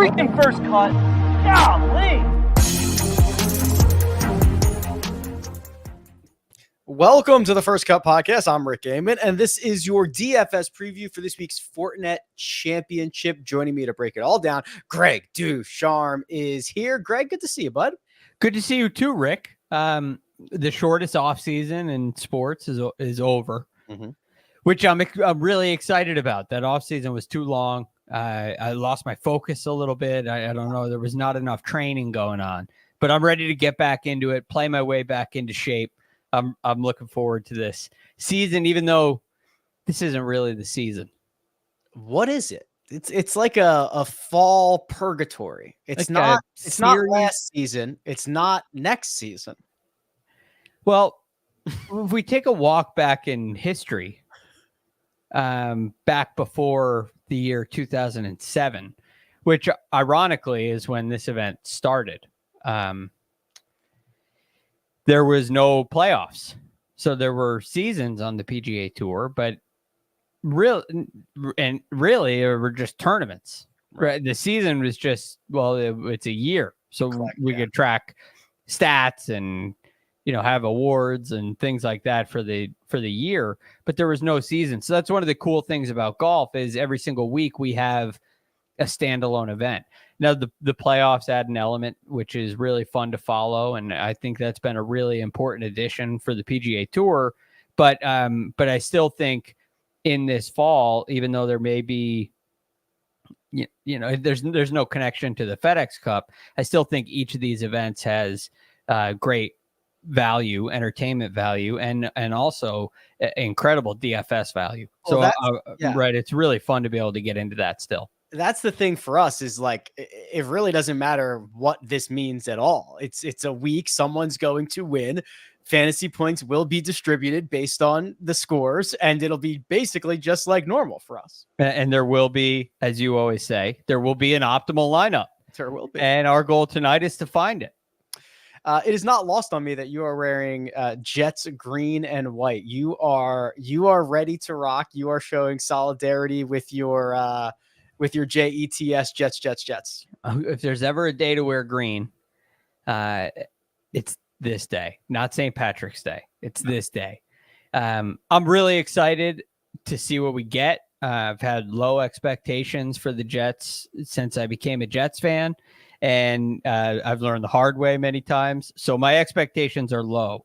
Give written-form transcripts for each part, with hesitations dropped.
freaking first cut. Golly. Welcome to the First Cut Podcast. I'm Rick Gehman, and this is your DFS preview for this week's Fortinet Championship. Joining me to break it all down, Greg DuCharme is here. Greg, good to see you, bud. Good to see you too, Rick. The shortest off season in sports is over, which I'm really excited about. That off season was too long. I lost my focus a little bit. I don't know. There was not enough training going on, but I'm ready to get back into it, play my way back into shape. I'm looking forward to this season, even though this isn't really the season. What is it? It's like a fall purgatory. It's like not last season. It's not next season. Well, if we take a walk back in history, back before the year 2007, which ironically is when this event started. There was no playoffs. So there were seasons on the PGA Tour, but really it were just tournaments. Right? The season was just, it's a year. So we could track stats and, have awards and things like that for the year, but there was no season. So that's one of the cool things about golf is every single week we have a standalone event. Now the playoffs add an element, which is really fun to follow. And I think that's been a really important addition for the PGA Tour. But I still think in this fall, even though there may be, there's no connection to the FedEx Cup, I still think each of these events has great value, entertainment value, and also incredible DFS value. Well, Right. It's really fun to be able to get into that still. That's the thing for us is like, it really doesn't matter what this means at all. It's a week. Someone's going to win. Fantasy points will be distributed based on the scores, and it'll be basically just like normal for us. And there will be, as you always say, there will be an optimal lineup. There will be. And our goal tonight is to find it. It is not lost on me that you are wearing Jets green and white. You are ready to rock. You are showing solidarity with your JETS Jets. If there's ever a day to wear green, it's this day, not St. Patrick's Day. It's this day. I'm really excited to see what we get. I've had low expectations for the Jets since I became a Jets fan, and I've learned the hard way many times. So my expectations are low,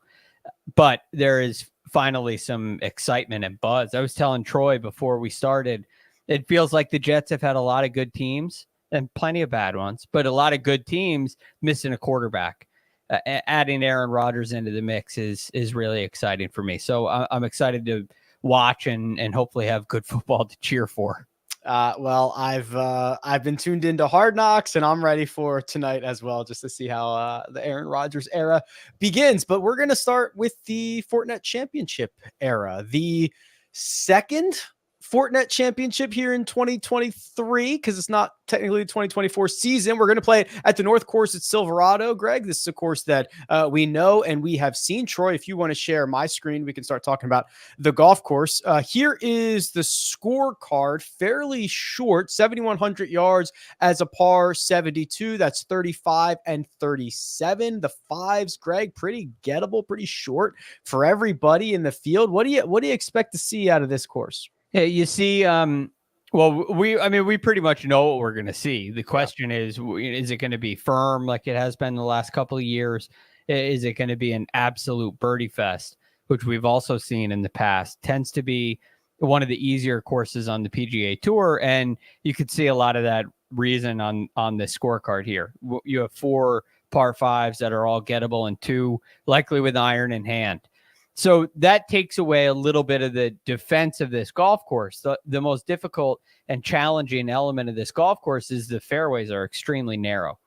but there is finally some excitement and buzz. I was telling Troy before we started, it feels like the Jets have had a lot of good teams and plenty of bad ones, but a lot of good teams missing a quarterback. Adding Aaron Rodgers into the mix is really exciting for me. So I'm excited to watch and hopefully have good football to cheer for. Well, I've been tuned into Hard Knocks, and I'm ready for tonight as well, just to see how the Aaron Rodgers era begins. But we're going to start with the Fortinet Championship era, the second Fortinet Championship here in 2023, because it's not technically the 2024 season. We're going to play it at the North Course at Silverado. Greg, this is a course that we know and we have seen. Troy, if you want to share my screen, we can start talking about the golf course. Here is the scorecard, fairly short, 7,100 yards as a par 72. That's 35 and 37. The fives, Greg, pretty gettable, pretty short for everybody in the field. What do you expect to see out of this course? Yeah, you see, we pretty much know what we're going to see. The question is it going to be firm like it has been the last couple of years? Is it going to be an absolute birdie fest, which we've also seen in the past? Tends to be one of the easier courses on the PGA Tour, and you could see a lot of that reason on the scorecard here. You have 4 par 5s that are all gettable and 2 likely with iron in hand. So that takes away a little bit of the defense of this golf course. The most difficult and challenging element of this golf course is the fairways are extremely narrow.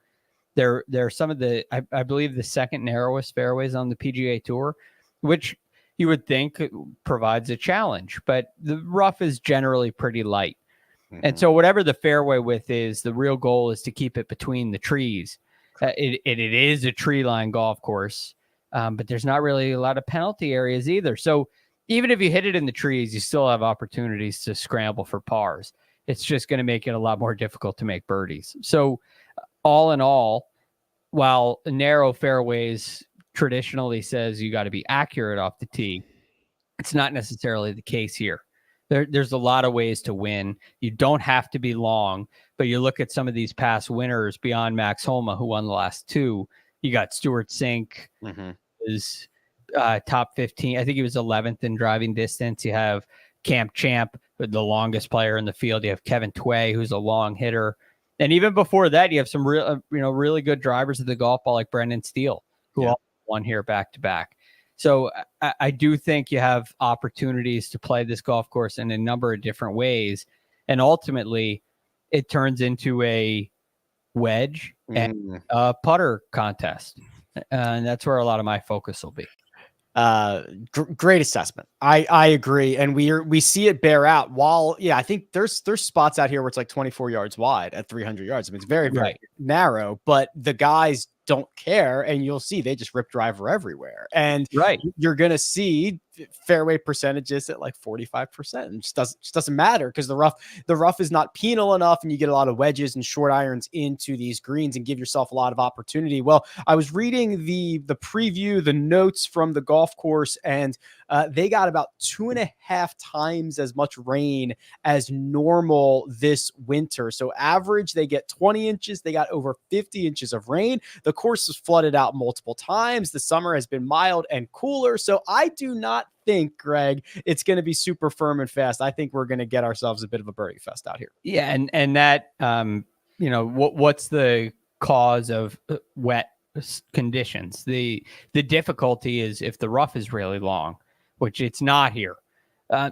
They're some of the, I believe, the second narrowest fairways on the PGA Tour, which you would think provides a challenge, but the rough is generally pretty light. Mm-hmm. And so whatever the fairway width is, the real goal is to keep it between the trees. It is a tree line golf course. But there's not really a lot of penalty areas either. So even if you hit it in the trees, you still have opportunities to scramble for pars. it's just going to make it a lot more difficult to make birdies. So all in all, while narrow fairways traditionally says you got to be accurate off the tee, it's not necessarily the case here. There's a lot of ways to win. You don't have to be long, but you look at some of these past winners beyond Max Homa, who won the last two. You got Stuart Sink, is top 15. I think he was 11th in driving distance. You have Camp Champ, the longest player in the field. You have Kevin Tway, who's a long hitter. And even before that, you have some really good drivers of the golf ball, like Brendan Steele, who all won here back to back. So I do think you have opportunities to play this golf course in a number of different ways. And ultimately, it turns into a wedge and a putter contest. And that's where a lot of my focus will be. Great assessment. I agree. And we see it bear out while, I think there's spots out here where it's like 24 yards wide at 300 yards. I mean, it's very, very narrow, but the guys don't care. And you'll see they just rip driver everywhere. And you're going to see fairway percentages at like 45%. It just doesn't matter because the rough is not penal enough, and you get a lot of wedges and short irons into these greens and give yourself a lot of opportunity. Well, I was reading the preview, the notes from the golf course, and they got about 2.5 times as much rain as normal this winter. So average, they get 20 inches. They got over 50 inches of rain. The course was flooded out multiple times. The summer has been mild and cooler. So I do not think, Greg, it's going to be super firm and fast. I think we're going to get ourselves a bit of a birdie fest out here. Yeah. And that, what's the cause of wet conditions? The difficulty is if the rough is really long, which it's not here.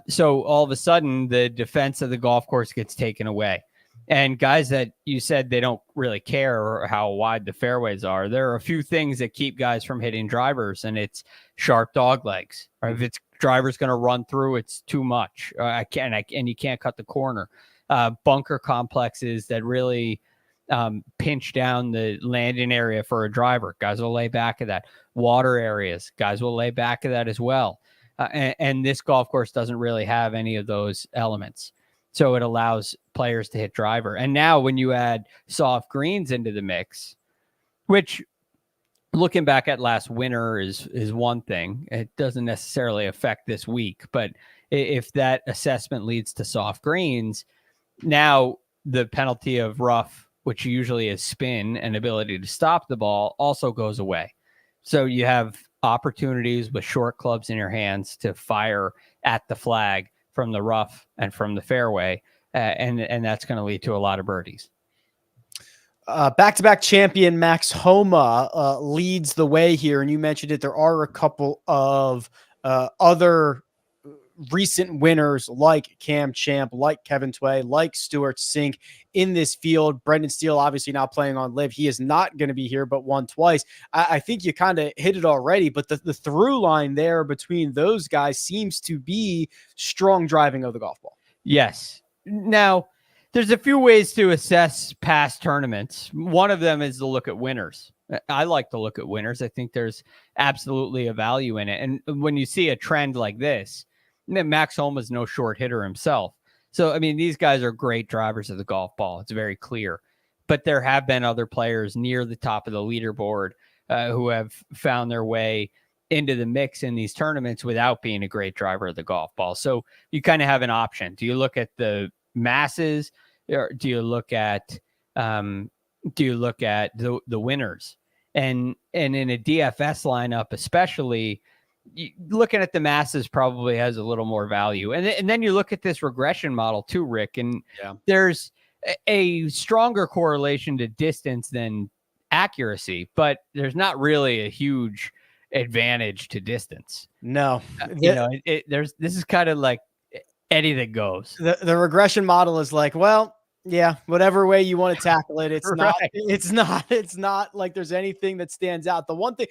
So all of a sudden the defense of the golf course gets taken away. And guys that you said they don't really care how wide the fairways are, there are a few things that keep guys from hitting drivers, and it's sharp dog legs. Or if it's driver's going to run through, it's too much. And you can't cut the corner. Bunker complexes that really pinch down the landing area for a driver. Guys will lay back of that. Water areas, guys will lay back of that as well. And this golf course doesn't really have any of those elements. So it allows players to hit driver. And now when you add soft greens into the mix, which looking back at last winter is one thing, it doesn't necessarily affect this week. But if that assessment leads to soft greens, now the penalty of rough, which usually is spin and ability to stop the ball, also goes away. So you have opportunities with short clubs in your hands to fire at the flag from the rough and from the fairway. And that's going to lead to a lot of birdies. Back-to-back champion Max Homa leads the way here. And you mentioned it. There are a couple of other recent winners like Cam Champ, like Kevin Tway, like Stuart Sink in this field. Brendan Steele obviously now playing on live. He is not going to be here, but won twice. I think you kind of hit it already, but the through line there between those guys seems to be strong driving of the golf ball. Yes. Now, there's a few ways to assess past tournaments. One of them is to look at winners. I like to look at winners. I think there's absolutely a value in it. And when you see a trend like this, Max Homa's no short hitter himself. So, I mean, these guys are great drivers of the golf ball. It's very clear. But there have been other players near the top of the leaderboard who have found their way into the mix in these tournaments without being a great driver of the golf ball. So you kind of have an option. Do you look at the masses, or do you look at the winners? And in a DFS lineup, especially, looking at the masses probably has a little more value. And then you look at this regression model too, Rick, and there's a stronger correlation to distance than accuracy, but there's not really a huge advantage to distance. No, this is kind of like anything goes. The regression model is like, well, yeah, whatever way you want to tackle it, it's it's not like there's anything that stands out. The one thing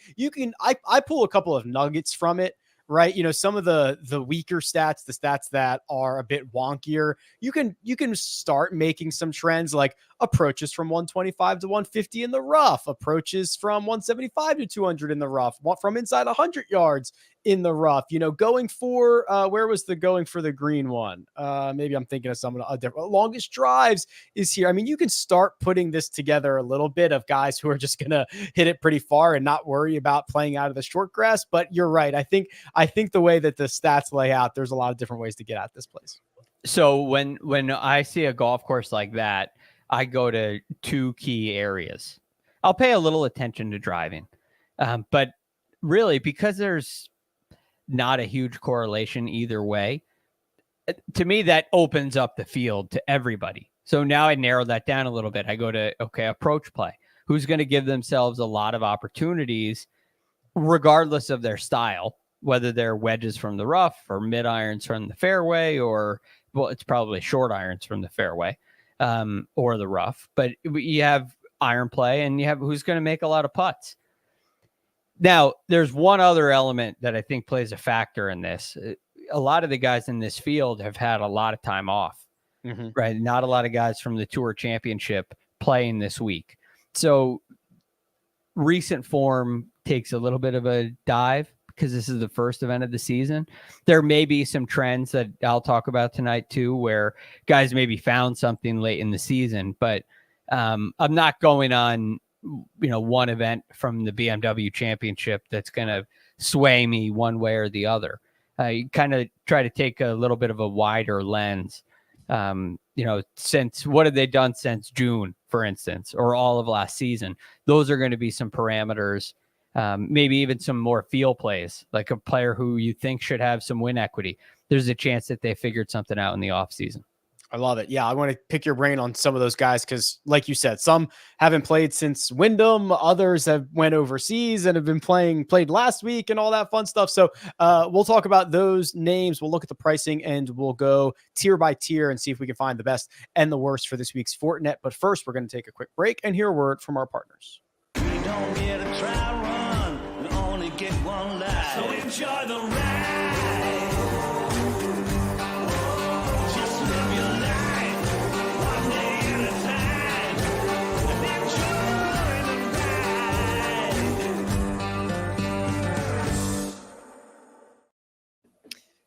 I pull a couple of nuggets from it, right? Some of the weaker stats, the stats that are a bit wonkier, you can start making some trends, like approaches from 125 to 150 in the rough, approaches from 175 to 200 in the rough, from inside 100 yards in the rough. Going for where was the going for the green one? Maybe I'm thinking of someone different. Longest drives is here. I mean, you can start putting this together a little bit of guys who are just gonna hit it pretty far and not worry about playing out of the short grass. But you're right. I think the way that the stats lay out, there's a lot of different ways to get at this place. So when I see a golf course like that, I go to two key areas. I'll pay a little attention to driving, but really, because there's not a huge correlation either way, to me, that opens up the field to everybody. So now I narrow that down a little bit. I go to, approach play. Who's going to give themselves a lot of opportunities, regardless of their style, whether they're wedges from the rough or mid irons from the fairway, or, well, it's probably short irons from the fairway or the rough. But you have iron play, and you have who's going to make a lot of putts. Now, there's one other element that I think plays a factor in this. A lot of the guys in this field have had a lot of time off, right? Not a lot of guys from the Tour Championship playing this week. So recent form takes a little bit of a dive because this is the first event of the season. There may be some trends that I'll talk about tonight too, where guys maybe found something late in the season, but I'm not going on, one event from the BMW Championship that's going to sway me one way or the other. You kind of try to take a little bit of a wider lens. Since what have they done since June, for instance, or all of last season? Those are going to be some parameters, maybe even some more feel plays, like a player who you think should have some win equity. There's a chance that they figured something out in the offseason. I love it. Yeah, I want to pick your brain on some of those guys because, like you said, some haven't played since Wyndham. Others have went overseas and have been played last week and all that fun stuff. So we'll talk about those names. We'll look at the pricing and we'll go tier by tier and see if we can find the best and the worst for this week's Fortinet. But first, we're going to take a quick break and hear a word from our partners. We don't get a try run. We only get one life. So enjoy the ride.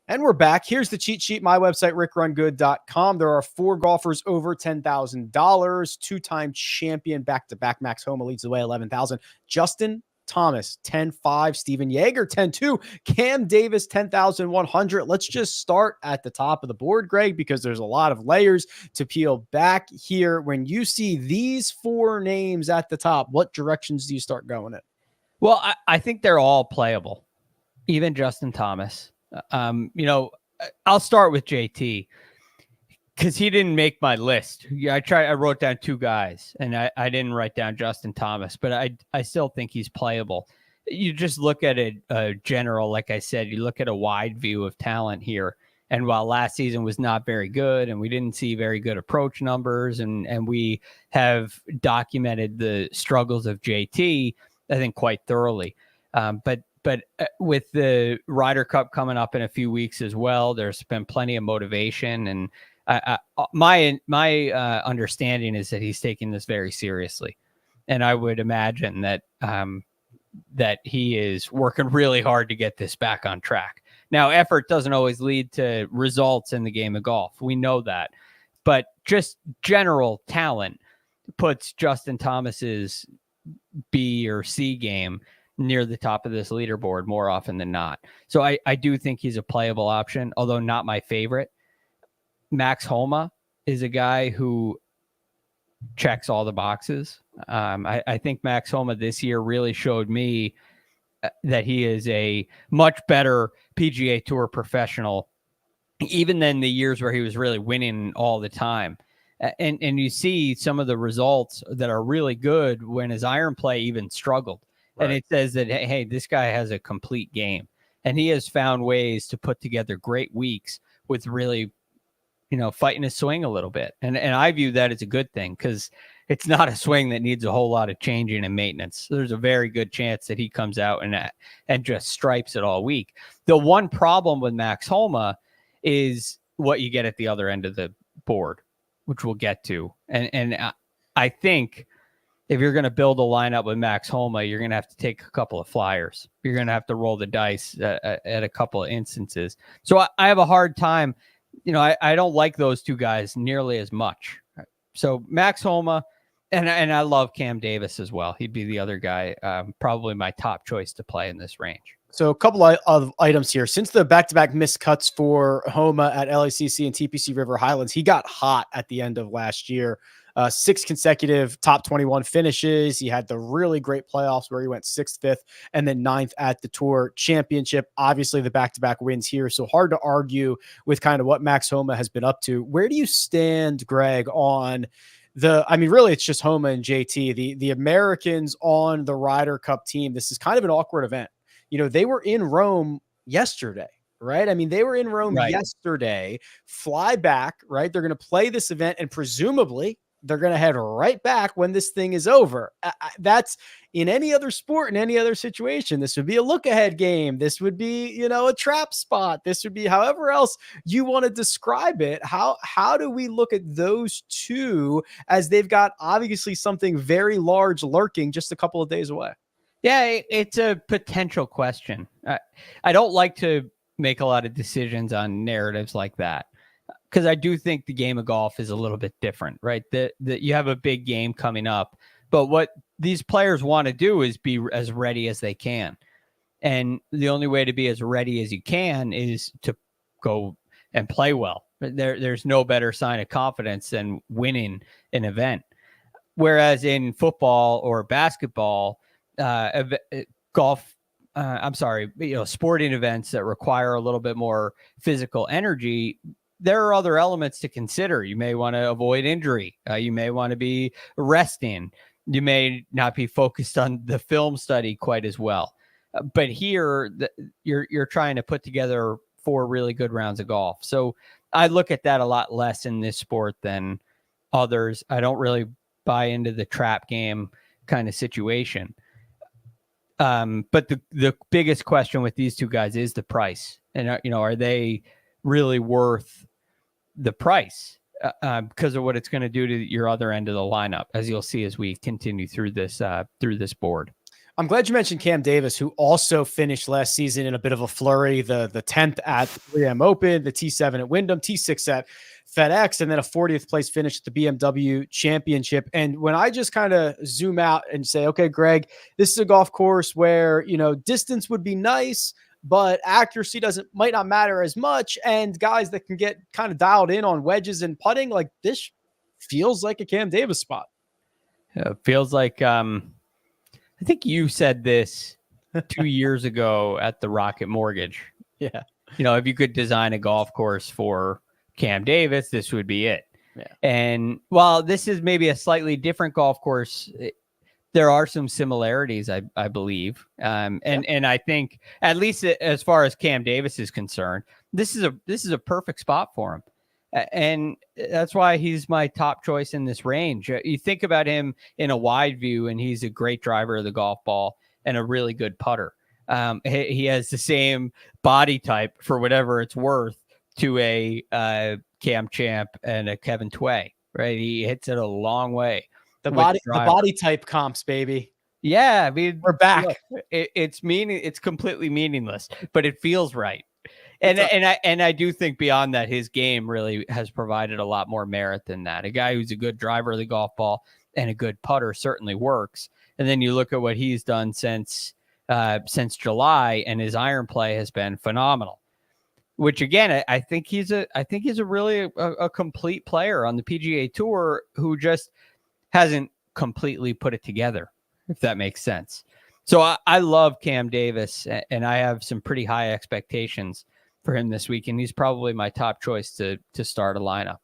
And we're back. Here's the cheat sheet. My website, rickrungood.com. There are 4 golfers over $10,000. Two-time champion, back-to-back. Max Homa leads the way, 11,000. Justin Thomas, 10.5. Steven Yeager, 10.2. Cam Davis, 10,100. Let's just start at the top of the board, Greg, because there's a lot of layers to peel back here. When you see these 4 names at the top, what directions do you start going in? Well, I think they're all playable, even Justin Thomas. I'll start with JT because he didn't make my list. I wrote down 2 guys and I didn't write down Justin Thomas, but I still think he's playable. You just look at it general, like I said, you look at a wide view of talent here. And while last season was not very good and we didn't see very good approach numbers and we have documented the struggles of JT, I think quite thoroughly. But with the Ryder Cup coming up in a few weeks as well, there's been plenty of motivation. And my understanding is that he's taking this very seriously. And I would imagine that that he is working really hard to get this back on track. Now, effort doesn't always lead to results in the game of golf. We know that. But just general talent puts Justin Thomas's B or C game near the top of this leaderboard more often than not. So I do think he's a playable option, although not my favorite. Max Homa is a guy who checks all the boxes. I think Max Homa this year really showed me that he is a much better PGA Tour professional, even than the years where he was really winning all the time. And you see some of the results that are really good when his iron play even struggled. Right. And it says that, hey, this guy has a complete game. And he has found ways to put together great weeks with really, fighting his swing a little bit. And I view that as a good thing because it's not a swing that needs a whole lot of changing and maintenance. There's a very good chance that he comes out and just stripes it all week. The one problem with Max Homa is what you get at the other end of the board, which we'll get to. And I think if you're going to build a lineup with Max Homa, you're going to have to take a couple of flyers. You're going to have to roll the dice at a couple of instances. So I have a hard time. I don't like those two guys nearly as much. So Max Homa, and I love Cam Davis as well. He'd be the other guy, probably my top choice to play in this range. So a couple of items here. Since the back-to-back missed cuts for Homa at LACC and TPC River Highlands, he got hot at the end of last year. 6 consecutive top 21 finishes. He had the really great playoffs where he went 6th, 5th, and then 9th at the Tour Championship. Obviously, the back-to-back wins here, so hard to argue with kind of what Max Homa has been up to. Where do you stand, Greg, on really it's just Homa and JT, the Americans on the Ryder Cup team? This is kind of an awkward event. They were in Rome yesterday, right? I mean, they were in Rome yesterday, fly back, right? They're going to play this event, and presumably they're going to head right back when this thing is over. That's in any other sport, in any other situation. This would be a look-ahead game. This would be, a trap spot. This would be however else you want to describe it. How do we look at those two as they've got obviously something very large lurking just a couple of days away? Yeah, it's a potential question. I don't like to make a lot of decisions on narratives like that, because I do think the game of golf is a little bit different, right? That you have a big game coming up, but what these players want to do is be as ready as they can. And the only way to be as ready as you can is to go and play well. There's no better sign of confidence than winning an event. Whereas in football or basketball, golf, sporting events that require a little bit more physical energy, there are other elements to consider. You may want to avoid injury. You may want to be resting. You may not be focused on the film study quite as well. But here, you're trying to put together 4 really good rounds of golf. So I look at that a lot less in this sport than others. I don't really buy into the trap game kind of situation. But the biggest question with these two guys is the price. And, are they really worth the price because of what it's going to do to your other end of the lineup, as you'll see as we continue through this board? I'm glad you mentioned Cam Davis, who also finished last season in a bit of a flurry, the 10th at the 3M Open, the T7 at Wyndham, T6 at FedEx, and then a 40th place finish at the BMW Championship. And when I just kind of zoom out and say, okay, Greg, this is a golf course where, distance would be nice, but accuracy might not matter as much. And guys that can get kind of dialed in on wedges and putting, like, this feels like a Cam Davis spot. It feels like, I think you said this 2 years ago at the Rocket Mortgage. Yeah. If you could design a golf course for Cam Davis, this would be it. Yeah. And while this is maybe a slightly different golf course, there are some similarities, I believe. And I think, at least as far as Cam Davis is concerned, this is a perfect spot for him. And that's why he's my top choice in this range. You think about him in a wide view, and he's a great driver of the golf ball and a really good putter. He has the same body type, for whatever it's worth, to a Cam Champ and a Kevin Tway, right? He hits it a long way. The body type comps, baby. Yeah, I mean, we're back. Look, it's completely meaningless, but it feels right. And I do think beyond that, his game really has provided a lot more merit than that. A guy who's a good driver of the golf ball and a good putter certainly works. And then you look at what he's done since July, and his iron play has been phenomenal. Which again, I think he's a really a complete player on the PGA Tour who just hasn't completely put it together, if that makes sense. So I love Cam Davis, and I have some pretty high expectations for him this week, and he's probably my top choice to start a lineup.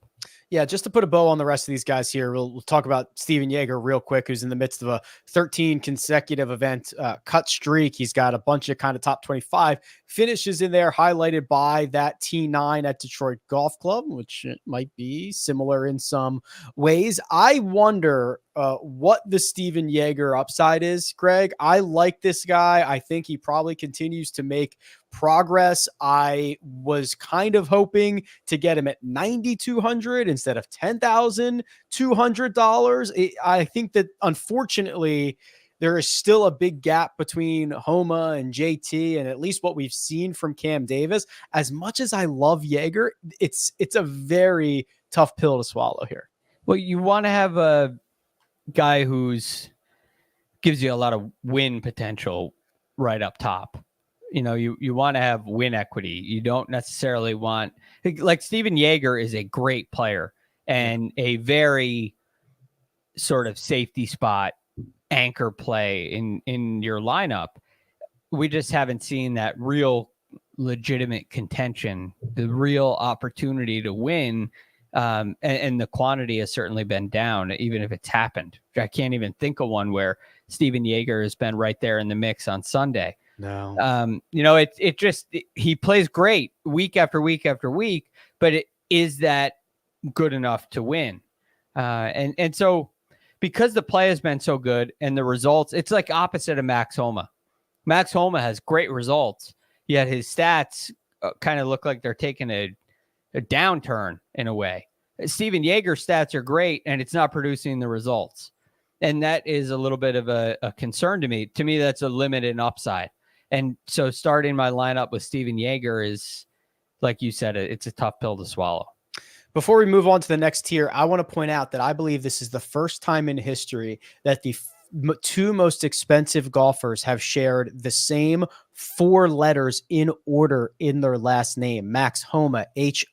Yeah, just to put a bow on the rest of these guys here, we'll talk about Steven Yeager real quick, who's in the midst of a 13 consecutive event cut streak. He's got a bunch of kind of top 25 finishes in there, highlighted by that T9 at Detroit Golf Club, which might be similar in some ways. I wonder, what the Steven Yeager upside is, Greg. I like this guy. I think he probably continues to make progress. I was kind of hoping to get him at $9,200 instead of $10,200. I think that unfortunately there is still a big gap between Homa and JT, and at least what we've seen from Cam Davis. As much as I love Yeager, it's a very tough pill to swallow here. Well, you want to have a guy who's gives you a lot of win potential right up top. You know, you want to have win equity. You don't necessarily want, like, Steven Yeager is a great player and a very sort of safety spot anchor play in your lineup. We just haven't seen that real legitimate contention, the real opportunity to win. And the quantity has certainly been down, even if it's happened. I can't even think of one where Steven Yeager has been right there in the mix on Sunday. No. You know, he plays great week after week after week, but is that good enough to win? And so because the play has been so good and the results, it's like opposite of Max Homa. Max Homa has great results, yet his stats kind of look like they're taking a downturn in a way. Steven Yeager's stats are great, and it's not producing the results. And that is a little bit of a concern to me. To me, that's a limit in upside. And so starting my lineup with Steven Yeager is, like you said, it's a tough pill to swallow. Before we move on to the next tier, I want to point out that I believe this is the first time in history that the two most expensive golfers have shared the same 4 letters in order in their last name. Max Homa,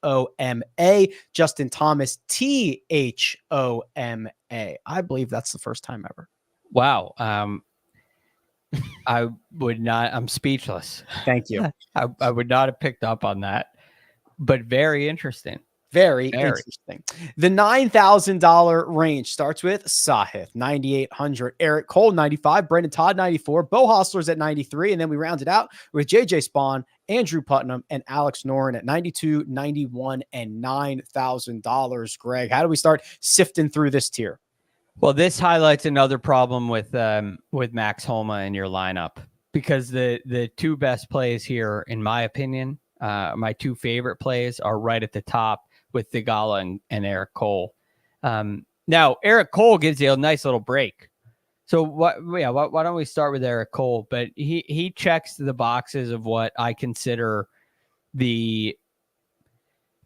Homa. Justin Thomas, Thoma. I believe that's the first time ever. Wow. I would not, I'm speechless. Thank you. I would not have picked up on that, but very interesting. Very interesting. The $9,000 range starts with Sahith, 9,800, Eric Cole, 95, Brendan Todd, 94, Bo Hostler's at 93, and then we round it out with JJ Spawn, Andrew Putnam, and Alex Noren at 92, 91, and $9,000. Greg, how do we start sifting through this tier? Well, this highlights another problem with Max Homa in your lineup, because the two best plays here, in my opinion, my two favorite plays are right at the top with Theegala and Eric Cole. Now, Eric Cole gives you a nice little break. So why don't we start with Eric Cole? But he checks the boxes of what I consider the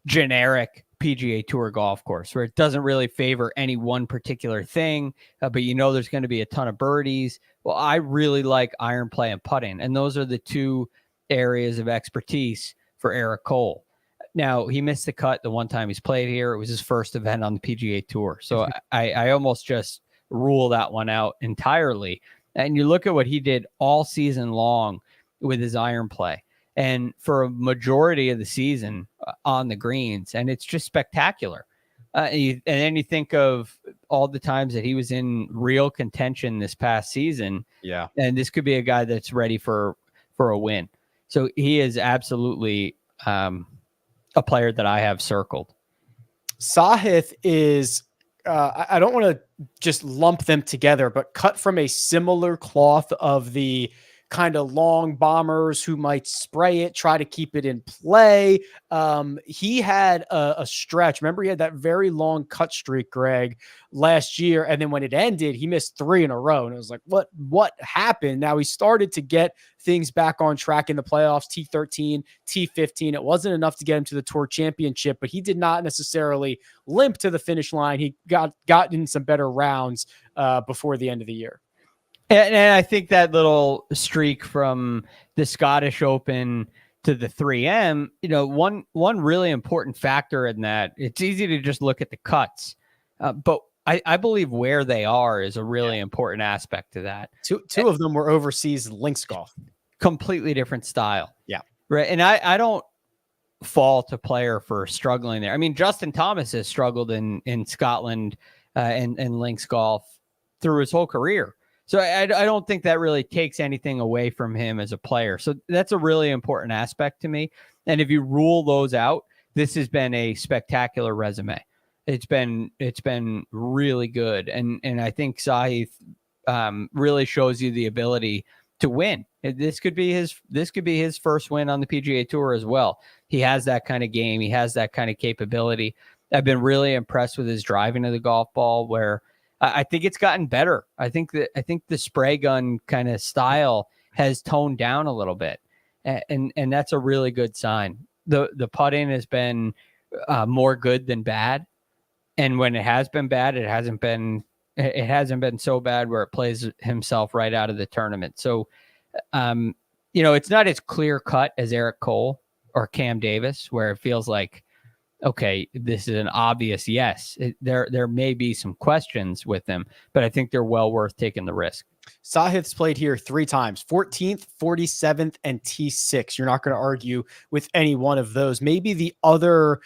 generic PGA Tour golf course, where it doesn't really favor any one particular thing, but you know there's going to be a ton of birdies. Well, I really like iron play and putting, and those are the two areas of expertise for Eric Cole. Now, he missed the cut the one time he's played here. It was his first event on the PGA Tour. So I almost just rule that one out entirely. And you look at what he did all season long with his iron play, and for a majority of the season on the greens, and it's just spectacular. And then you think of all the times that he was in real contention this past season. Yeah. And this could be a guy that's ready for a win. So he is absolutely a player that I have circled. Sahith is, I don't want to just lump them together, but cut from a similar cloth of the kind of long bombers who might spray it, try to keep it in play. He had a stretch. Remember, he had that very long cut streak, Greg, last year. And then when it ended, he missed 3 in a row. And it was like, what happened? Now he started to get things back on track in the playoffs, T13, T15. It wasn't enough to get him to the Tour Championship, but he did not necessarily limp to the finish line. He got in some better rounds before the end of the year. And I think that little streak from the Scottish Open to the 3M, one really important factor in that, it's easy to just look at the cuts, but I believe where they are is a really important aspect to that. Two of them were overseas links golf. Completely different style. Yeah. Right. And I don't fault a player for struggling there. I mean, Justin Thomas has struggled in Scotland and links golf through his whole career. So I don't think that really takes anything away from him as a player. So that's a really important aspect to me. And if you rule those out, this has been a spectacular resume. It's been really good, and I think Sahith really shows you the ability to win. This could be his first win on the PGA Tour as well. He has that kind of game. He has that kind of capability. I've been really impressed with his driving of the golf ball, where I think it's gotten better. I think the spray gun kind of style has toned down a little bit, and that's a really good sign. The putting has been more good than bad, and when it has been bad, it hasn't been so bad where it plays himself right out of the tournament. So, it's not as clear cut as Eric Cole or Cam Davis, where it feels like, okay, this is an obvious yes. There may be some questions with them, but I think they're well worth taking the risk. Sahith's played here 3 times, 14th, 47th, and T6. You're not going to argue with any one of those. Maybe the other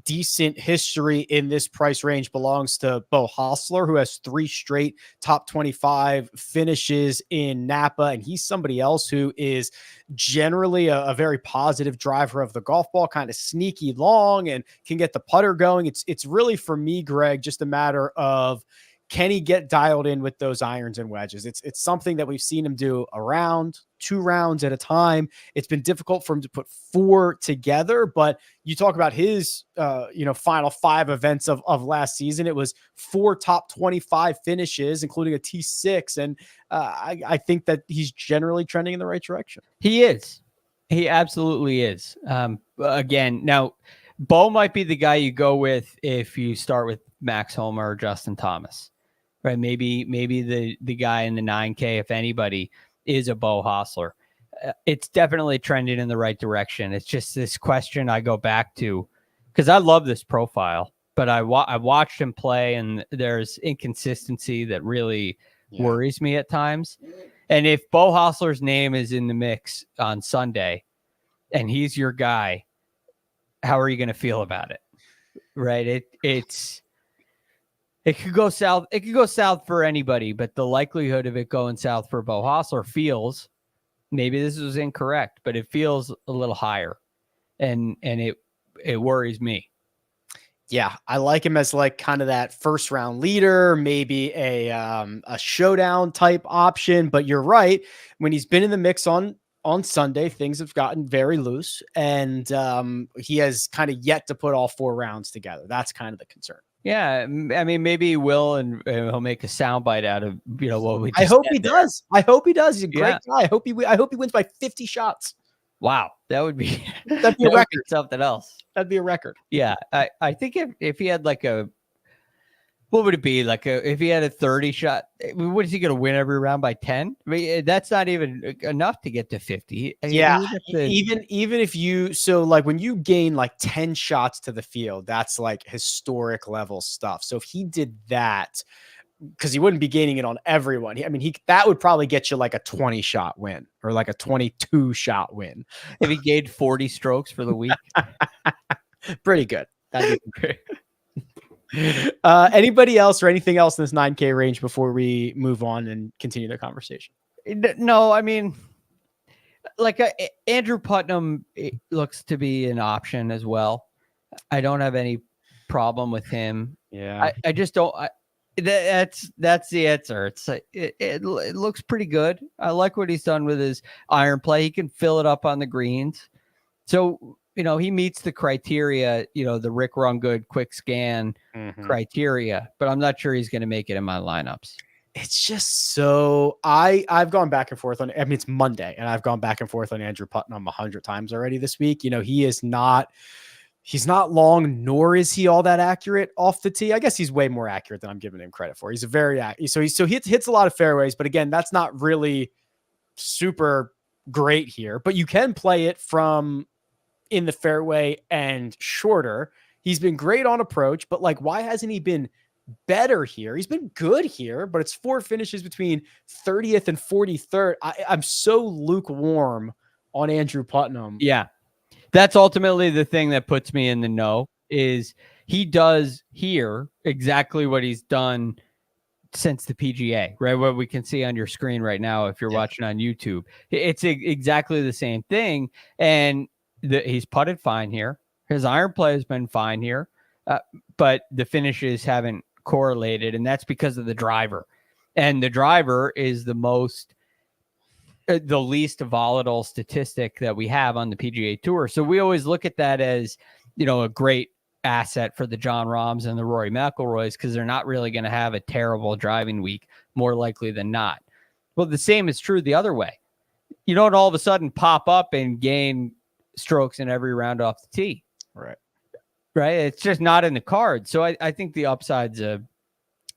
decent history in this price range belongs to Beau Hossler, who has 3 straight top 25 finishes in Napa. And he's somebody else who is generally a very positive driver of the golf ball, kind of sneaky long and can get the putter going. It's really, for me, Greg, just a matter of, can he get dialed in with those irons and wedges? It's something that we've seen him do a round, 2 rounds at a time. It's been difficult for him to put 4 together, but you talk about his, final 5 events of last season. It was 4 top 25 finishes, including a T6. And I think that he's generally trending in the right direction. He is. He absolutely is. Again, now Beau might be the guy you go with if you start with Max Homa or Justin Thomas. Right, maybe the guy in the 9K, if anybody, is a Beau Hossler. It's definitely trending in the right direction. It's just this question I go back to, because I love this profile, but I watched him play, and there's inconsistency that really worries me at times. And if Beau Hossler's name is in the mix on Sunday, and he's your guy, how are you going to feel about it? Right, It could go south. It could go south for anybody, but the likelihood of it going south for Beau Hossler feels, maybe this was incorrect, but it feels a little higher, and it worries me. Yeah, I like him as like kind of that first round leader, maybe a showdown type option. But you're right, when he's been in the mix on Sunday, things have gotten very loose, and he has kind of yet to put all 4 rounds together. That's kind of the concern. Yeah, I mean, maybe he will, and he'll make a soundbite out of what we just I hope he there. does. I hope he does. He's a great guy. I hope he wins by 50 shots. Wow, that'd be a record. Something else. That'd be a record. Yeah, I think if he had like a, what would it be, like if he had a 30 shot? What is he going to win every round by 10? I mean, that's not even enough to get to 50. Yeah, even if you, so like when you gain like 10 shots to the field, that's like historic level stuff. So if he did that, because he wouldn't be gaining it on everyone. That would probably get you like a 20 shot win or like a 22 shot win. If he gained 40 strokes for the week. Pretty good. That'd be great. Anybody else or anything else in this 9K range before we move on and continue the conversation? No, I mean, like Andrew Putnam looks to be an option as well. I don't have any problem with him. Yeah, I just don't. That's the answer. It looks pretty good. I like what he's done with his iron play. He can fill it up on the greens. So, he meets the criteria, the Rick Run Good quick scan criteria, but I'm not sure he's going to make it in my lineups. It's just so I've gone back and forth on, it's Monday, and I've gone back and forth on Andrew Putnam 100 times already this week. He's not long, nor is he all that accurate off the tee. I guess he's way more accurate than I'm giving him credit for. He's he hits a lot of fairways, but again, that's not really super great here, but you can play it from in the fairway and shorter. He's been great on approach, but like, why hasn't he been better here? He's been good here, but it's 4 finishes between 30th and 43rd. I'm so lukewarm on Andrew Putnam. Yeah. That's ultimately the thing that puts me in the know, is he does here exactly what he's done since the PGA, right? What we can see on your screen right now, if you're watching on YouTube, it's exactly the same thing. And he's putted fine here. His iron play has been fine here. but the finishes haven't correlated, and that's because of the driver. And the driver is the least volatile statistic that we have on the PGA Tour. So we always look at that as, a great asset for the Jon Rahms and the Rory McIlroys, because they're not really going to have a terrible driving week, more likely than not. Well, the same is true the other way. You don't all of a sudden pop up and gain strokes in every round off the tee. Right. It's just not in the card. So I think the upside's a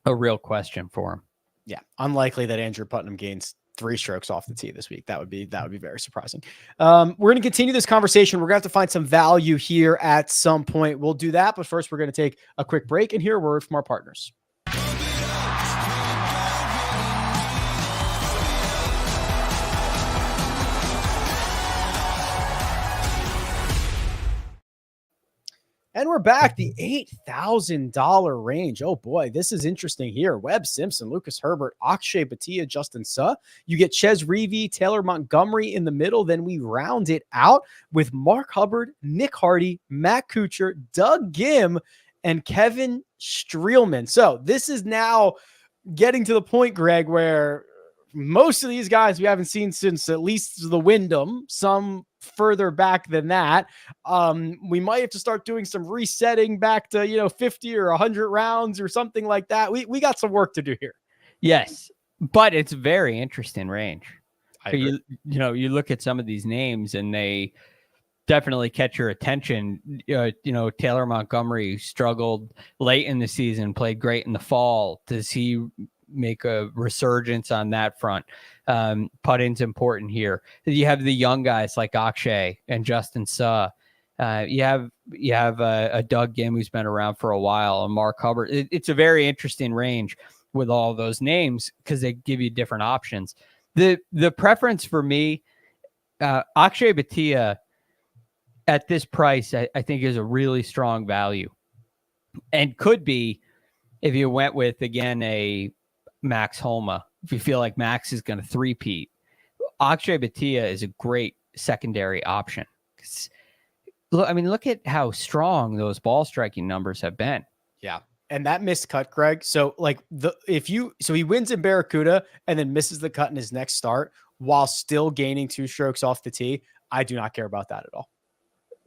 real question for him. Yeah. Unlikely that Andrew Putnam gains 3 strokes off the tee this week. That would be very surprising. We're going to continue this conversation. We're going to have to find some value here at some point. We'll do that. But first, we're going to take a quick break and hear a word from our partners. And we're back, the $8,000 range. Oh boy, this is interesting here. Webb Simpson, Lucas Herbert, Akshay Bhatia, Justin Suh. You get Ches Reavie, Taylor Montgomery in the middle. Then we round it out with Mark Hubbard, Nick Hardy, Matt Kuchar, Doug Ghim, and Kevin Streelman. So this is now getting to the point, Greg, where most of these guys we haven't seen since at least the Wyndham, some further back than that. We might have to start doing some resetting back to 50 or 100 rounds or something like that. We got some work to do here. Yes, but it's a very interesting range. You look at some of these names and they definitely catch your attention. Taylor Montgomery struggled late in the season, played great in the fall. Does he make a resurgence on that front? Putting's important here. You have the young guys like Akshay and Justin Suh. You have a Doug Ghim who's been around for a while, and Mark Hubbard. It's a very interesting range with all those names because they give you different options. The preference for me, Akshay Bhatia at this price, I think is a really strong value, and could be if you went with, again, a Max Homa. If you feel like Max is going to three-peat, Akshay Bhatia is a great secondary option. Look at how strong those ball striking numbers have been. Yeah. And that missed cut, Greg. So he wins in Barracuda and then misses the cut in his next start while still gaining 2 strokes off the tee. I do not care about that at all.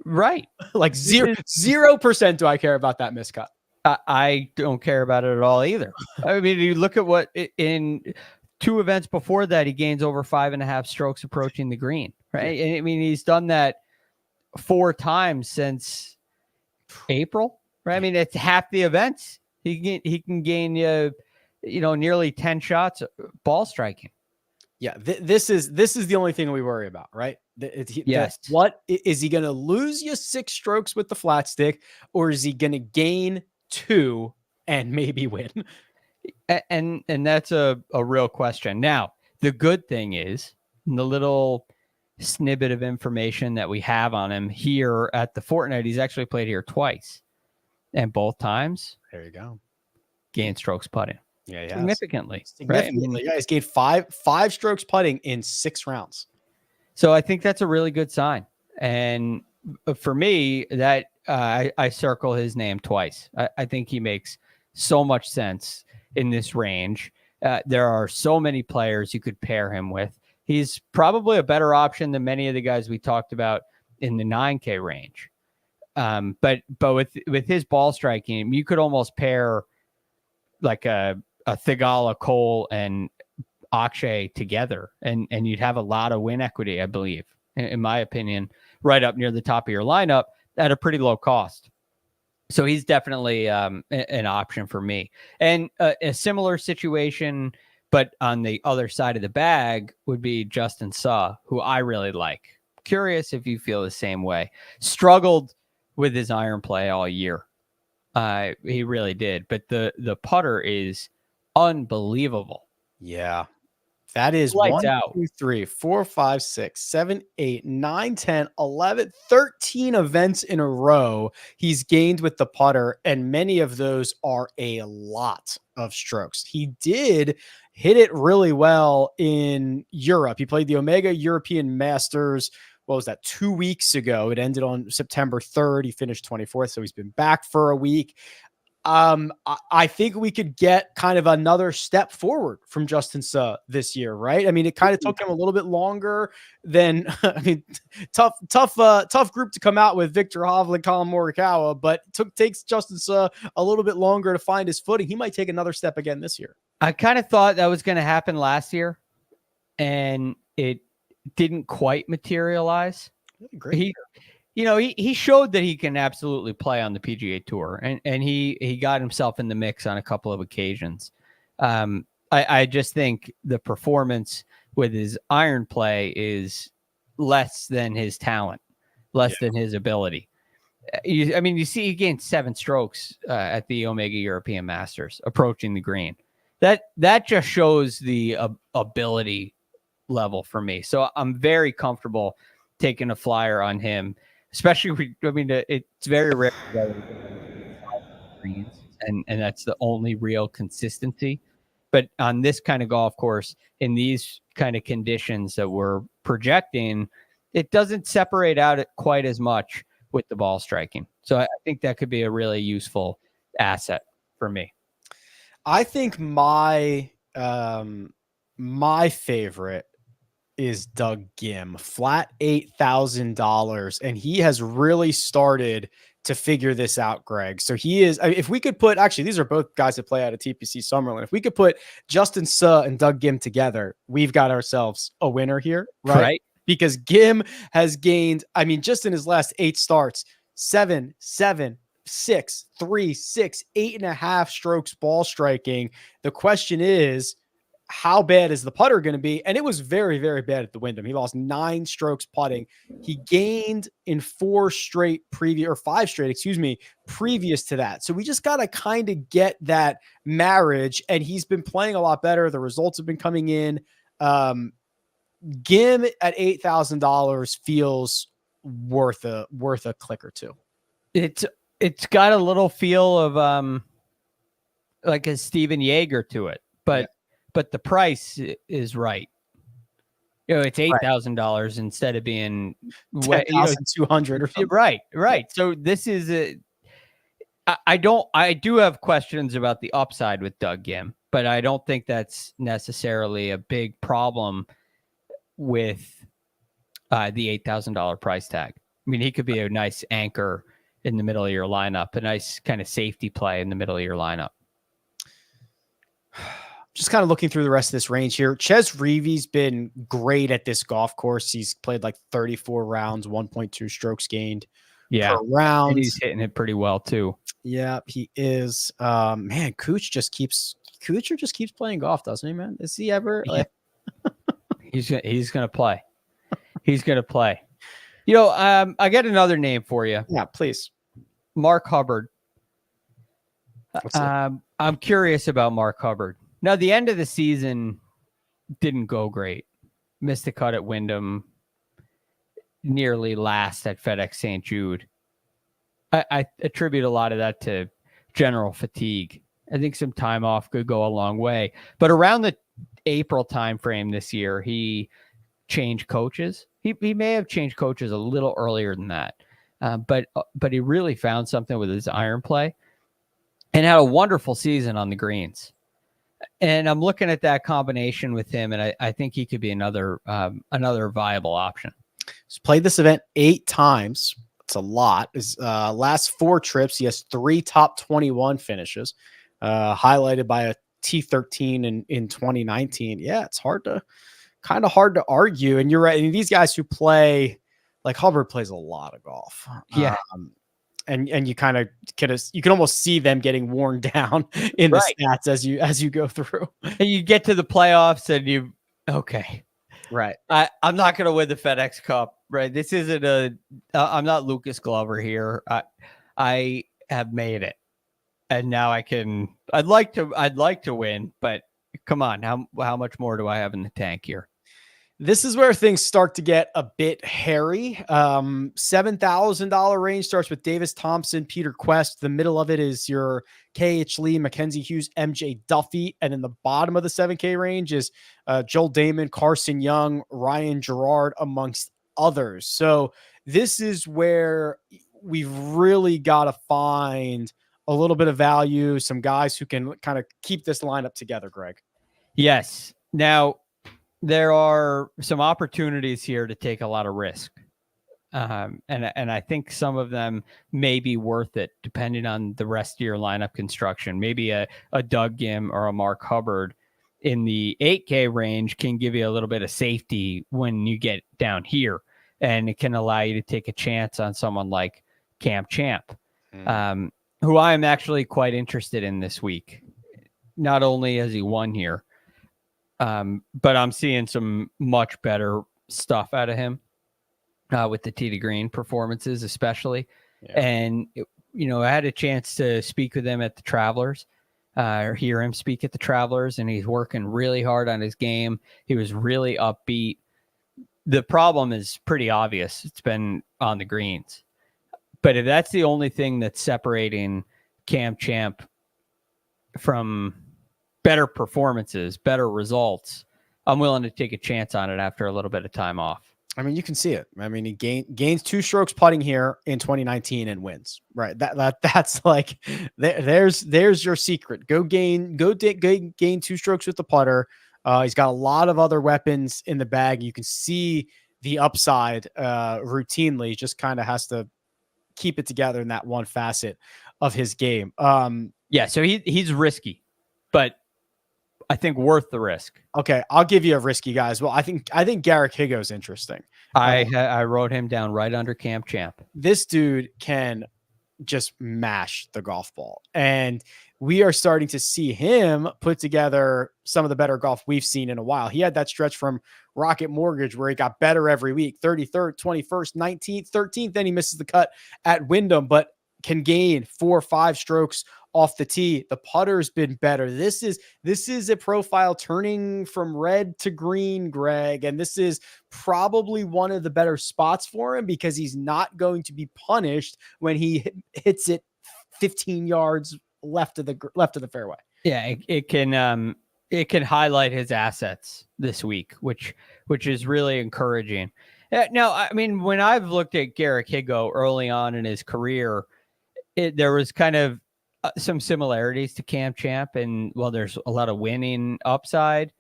Right. Like 0% do I care about that miscut. I don't care about it at all either. I mean, you look at what in 2 events before that, he gains over 5.5 strokes approaching the green, right? And I mean, he's done that 4 times since April, right? I mean, it's half the events. He can gain, nearly 10 shots ball striking. Yeah. This is the only thing we worry about, right? Yes. What is he going to lose you 6 strokes with the flat stick, or is he going to gain 2 and maybe win? And that's a real question. Now, the good thing is the little snippet of information that we have on him here at the Fortinet, he's actually played here twice, and both times, there you go, gain strokes putting. Yeah, significantly. Right? I mean, yeah, he's gained five strokes putting in 6 rounds. So I think that's a really good sign. And for me, that I circle his name twice. I think he makes so much sense in this range. There are so many players you could pair him with. He's probably a better option than many of the guys we talked about in the 9K range. But with his ball striking, you could almost pair like a Thigala, Cole, and Akshay together, and you'd have a lot of win equity, I believe, in my opinion, right up near the top of your lineup at a pretty low cost. So he's definitely an option for me. And a similar situation, but on the other side of the bag, would be Justin Suh, who I really like. Curious if you feel the same way. Struggled with his iron play all year. He really did. But the putter is unbelievable. Yeah. That is Lights 1, out. 2, 3, 4, 5, 6, 7, 8, 9, 10, 11, 13 events in a row he's gained with the putter, and many of those are a lot of strokes. He did hit it really well in Europe. He played the Omega European Masters what was that, 2 weeks ago. It ended on September 3rd. He finished 24th, so he's been back for a week. I think we could get kind of another step forward from Justin Suh this year, right? I mean, it kind of took him a little bit longer than, I mean, tough group to come out with, Victor Hovland, Colin Morikawa, but takes Justin Suh a little bit longer to find his footing. He might take another step again this year. I kind of thought that was going to happen last year, and it didn't quite materialize. Great. He showed that he can absolutely play on the PGA Tour, and he got himself in the mix on a couple of occasions. I just think the performance with his iron play is less than his talent, less than his ability. You see he gained 7 strokes at the Omega European Masters approaching the green. That just shows the ability level for me. So I'm very comfortable taking a flyer on him. Especially, it's very rare and that's the only real consistency. But on this kind of golf course, in these kind of conditions that we're projecting, it doesn't separate out quite as much with the ball striking. So I think that could be a really useful asset for me. I think my favorite is Doug Ghim, flat $8,000, and he has really started to figure this out, Greg. So he is, if we could put, actually, these are both guys that play out of TPC Summerlin. If we could put Justin Suh and Doug Ghim together, we've got ourselves a winner here, right? Because Ghim has gained, just in his last 8 starts, 7, 7, 6, 3, 6, 8.5 strokes ball striking. The question is, how bad is the putter going to be? And it was very, very bad at the Wyndham. He lost 9 strokes putting. He gained in 5 straight previous to that. So we just got to kind of get that marriage, and he's been playing a lot better. The results have been coming in. Ghim at $8,000 feels worth a click or two. It's got a little feel of like a Steven Yeager to it, but the price is right. It's $8,000 instead of being $10,200 or something. Right. So this is I do have questions about the upside with Doug Ghim, but I don't think that's necessarily a big problem with the $8,000 price tag. He could be a nice anchor in the middle of your lineup, a nice kind of safety play in the middle of your lineup. Just kind of looking through the rest of this range here. Ches Reavie's been great at this golf course. He's played like 34 rounds, 1.2 strokes gained per round. And he's hitting it pretty well too. Yeah, he is. Man, Kuchar just keeps playing golf, doesn't he, man? Is he ever like he's gonna play. He's gonna play. I got another name for you. Yeah, please. Mark Hubbard. I'm curious about Mark Hubbard. Now, the end of the season didn't go great. Missed the cut at Wyndham, nearly last at FedEx St. Jude. I attribute a lot of that to general fatigue. I think some time off could go a long way. But around the April timeframe this year, he changed coaches. He may have changed coaches a little earlier than that. But he really found something with his iron play and had a wonderful season on the greens. And I'm looking at that combination with him, and I think he could be another viable option. He's played this event 8 times. It's a lot. His last 4 trips, he has 3 top 21 finishes, highlighted by a T13 in 2019. Yeah, it's kind of hard to argue. And you're right. And these guys who play, like Hubbard plays a lot of golf. Yeah. And you kind of you can almost see them getting worn down in the stats as you go through. And you get to the playoffs and right. I'm not going to win the FedEx Cup, right? This isn't I'm not Lucas Glover here. I have made it, and now I'd like to win, but come on, how much more do I have in the tank here? This is where things start to get a bit hairy. $7,000 range starts with Davis Thompson, Peter Quest. The middle of it is your KH Lee, Mackenzie Hughes, MJ Duffy. And in the bottom of the 7K range is Joel Damon, Carson Young, Ryan Gerard, amongst others. So this is where we've really got to find a little bit of value, some guys who can kind of keep this lineup together, Greg. Yes. Now, there are some opportunities here to take a lot of risk. And I think some of them may be worth it depending on the rest of your lineup construction. Maybe a Doug Gim or a Mark Hubbard in the 8K range can give you a little bit of safety when you get down here, and it can allow you to take a chance on someone like Cam Champ, who I am actually quite interested in this week. Not only has he won here, but I'm seeing some much better stuff out of him with the tee to green performances, especially. Yeah. And, I had a chance to speak with him at the Travelers, or hear him speak at the Travelers, and he's working really hard on his game. He was really upbeat. The problem is pretty obvious. It's been on the greens. But if that's the only thing that's separating Cam Champ from better performances, better results, I'm willing to take a chance on it after a little bit of time off. I mean, you can see it. I mean, he gains 2 strokes putting here in 2019 and wins. Right. That's like there's your secret. Go gain 2 strokes with the putter. He's got a lot of other weapons in the bag. You can see the upside routinely. Just kind of has to keep it together in that one facet of his game. Yeah. So he's risky, but I think worth the risk. Okay, I'll give you a risky guy as well. I think Garrick Higo's interesting. I wrote him down right under Cam Champ. This dude can just mash the golf ball, and we are starting to see him put together some of the better golf we've seen in a while. He had that stretch from Rocket Mortgage where he got better every week, 33rd, 21st, 19th, 13th. Then he misses the cut at Wyndham, but can gain 4 or 5 strokes off the tee. The putter's been better. This is a profile turning from red to green, Greg, and this is probably one of the better spots for him because he's not going to be punished when he hits it 15 yards left of the fairway. Yeah, it can highlight his assets this week, which is really encouraging. Now, I mean, when I've looked at Garrick Higo early on in his career, there was kind of some similarities to Cam Champ, and there's a lot of winning upside,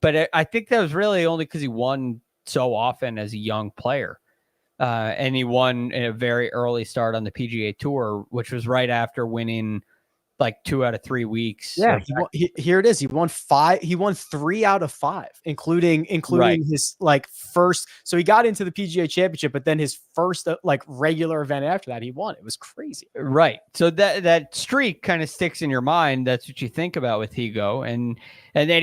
but I think that was really only because he won so often as a young player, and he won in a very early start on the PGA Tour, which was right after winning like 2 out of 3 weeks. Yeah, here it is. He won 5. He won 3 out of 5, including right. His first. So he got into the PGA Championship, but then his first regular event after that, he won. It was crazy. Right. So that streak kind of sticks in your mind. That's what you think about with Higo, and then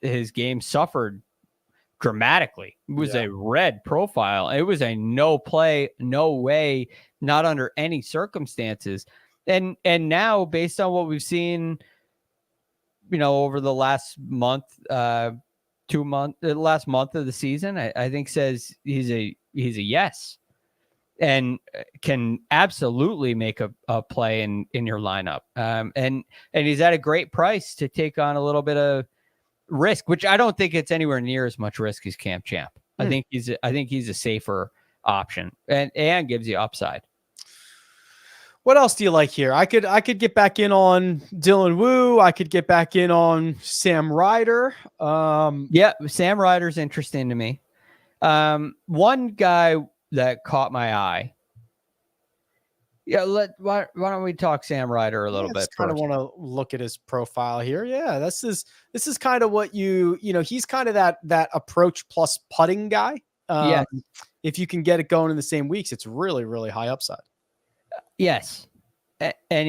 his game suffered dramatically. It was a red profile. It was a no play, no way, not under any circumstances. And now, based on what we've seen, over the last month, 2 months, the last month of the season, I think says he's a yes, and can absolutely make a play in your lineup. And he's at a great price to take on a little bit of risk, which I don't think it's anywhere near as much risk as Cam Champ. I think he's a safer option and gives you upside. What else do you like here? I could get back in on Dylan Wu. I could get back in on Sam Ryder. Yeah, Sam Ryder's interesting to me. One guy that caught my eye. Yeah, why don't we talk Sam Ryder a little bit? I kind of want to look at his profile here. Yeah, this is kind of what he's kind of that approach plus putting guy. Yeah, if you can get it going in the same weeks, it's really, really high upside. Yes. And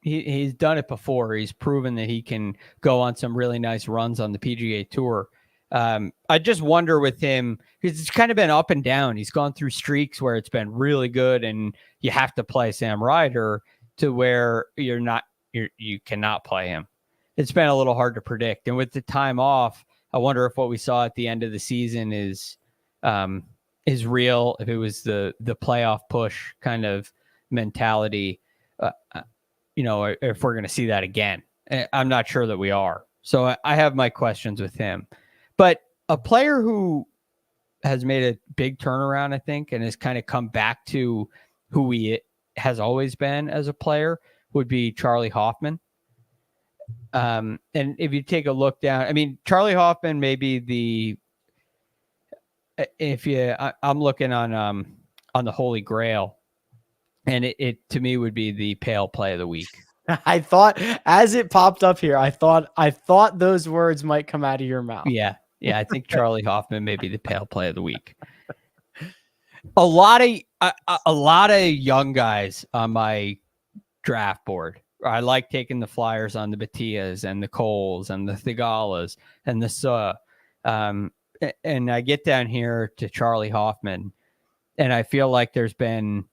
he's done it before. He's proven that he can go on some really nice runs on the PGA Tour. I just wonder with him, because it's kind of been up and down. He's gone through streaks where it's been really good and you have to play Sam Ryder, to where you cannot play him. It's been a little hard to predict. And with the time off, I wonder if what we saw at the end of the season is real, if it was the playoff push kind of mentality, if we're going to see that again. I'm not sure that we are. So I have my questions with him. But a player who has made a big turnaround, I think, and has kind of come back to who he has always been as a player, would be Charlie Hoffman. And if you take a look down, I mean, Charlie Hoffman may be I'm looking on the Holy Grail, and it to me would be the pale play of the week. I thought, as it popped up here, I thought those words might come out of your mouth. Yeah, I think Charlie Hoffman may be the pale play of the week. A lot of young guys on my draft board. I like taking the flyers on the Batias and the Coles and the Thigalas and the and I get down here to Charlie Hoffman, and I feel like there's been